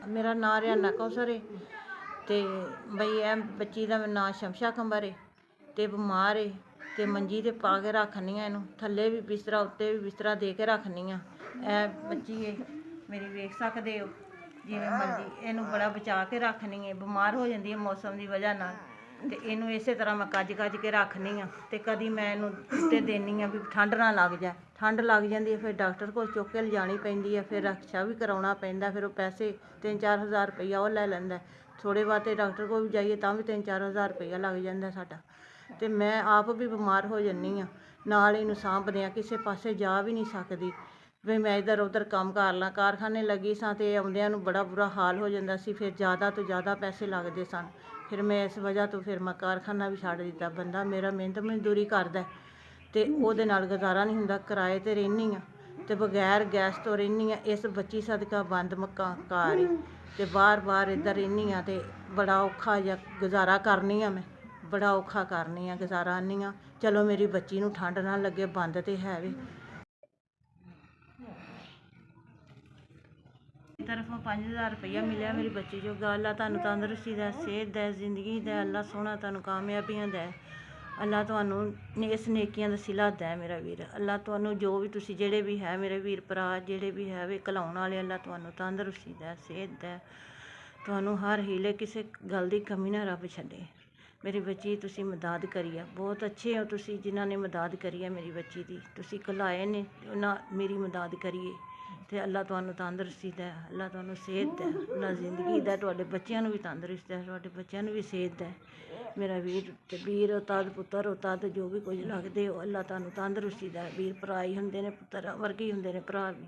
मेरा नाम रियाना कौसर है। तो बई ए बच्ची का नाम शमशा कंबर है। तो बमार है तो मंजी ते पा के रखनी आ, इनू थल्ले भी बिस्तरा उत्ते भी बिस्तरा दे के रखनी आ। ए बच्ची है मेरी, वेख सकते हो जिवें मर्जी। इनू बड़ा बचा के रखनी है, बमार हो जाती है मौसम की वजह नाल। ते इनू इस तरह मैं कज कज के रखनी आ। ते कदी मैं इनू उत्ते देनी आ भी ठंड ना लग जाए। ठंड लग जाती है फिर डॉक्टर को चुक के लिजानी पैंदी है, फिर रक्षा भी कराउणा पैंदा। फिर वो पैसे 3-4 हज़ार रुपया वो लै लैंदा। थोड़े बहुते डॉक्टर को भी जाइए तां भी 3-4 हज़ार रुपया लग जाता साडा। ते मैं आप भी बीमार हो जानी आ, नाल इनू सांभदे आ, किसे पासे जा भी नहीं सकदी भी मैं इधर उधर काम कर ਲਾਂ। कारखाने लगी सां ते आउंदिਆਂ ਨੂੰ बड़ा बुरा हाल हो जाता सी। फिर ज़्यादा तो ज़्यादा पैसे लगते सन। फिर मैं इस वजह तो फिर मैं कारखाना भी छड्ड दित्ता। बंदा मेरा मेहनत मजदूरी करदा ते ਉਹਦੇ ਨਾਲ गुजारा नहीं हुंदा। किराए ते रहनी आ ते बगैर गैस तो रहनी आ। इस बच्ची सदका बंद मकान घर ते बार बार इधर रहनी आ ते बड़ा औखा जिहा गुजारा करनी आ। मैं बड़ा औखा करनी आ गुजारा। आनी आ चलो मेरी बच्ची नूं ठंड ना लगे, बंद ते है वे। तरफों 5,000 रुपया मिलिया मेरी बच्ची जो। अल्लाह तुहानूं तंदरुस्ती दै, सेहत दै, जिंदगी दै। अल्लाह सोहना तुहानूं कामयाबियां दै। अल्लाह तुहानूं इस नेकियां दा सिला दै मेरा वीर। अल्लाह तुहानूं जो भी तुसीं जेह्ड़े भी है मेरे वीर भरा जेह्ड़े भी है वे घलाउण वाले, अल्लाह तुहानूं तंदरुस्ती दै, सेहत दै। तुहानूं हर हीले किसी गल दी कमी ना रब छड्डे। मेरी बच्ची तुसीं मदद करी है, बहुत अच्छे हो तुसीं जिन्हां ने मदद करी है मेरी बच्ची दी। तुसीं घलाए ने उन्हां मेरी मदद करिए ते अल्लाह तुहानूं तंदरुस्ती दै, अल्लाह तुहानूं सेहत दै, अल्लाह जिंदगी दै। तुहाडे बच्चिआं नूं भी तंदरुस्ती दै, तुहाडे बच्चिआं नूं भी सेहत दै मेरा वीर। ते वीर हो तद पुत्तर हो तद जो भी कुछ लगदे हो, अल्लाह तुहानूं तंदरुस्ती दै। वीर भरा ही हुंदे ने, पुत्तर वर्गे ही हुंदे ने भरा भी।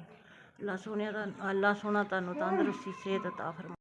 अल्लाह सोहणिया अल्लाह सोहना तुहानूं तंदरुस्ती सेहत अता फरमाए।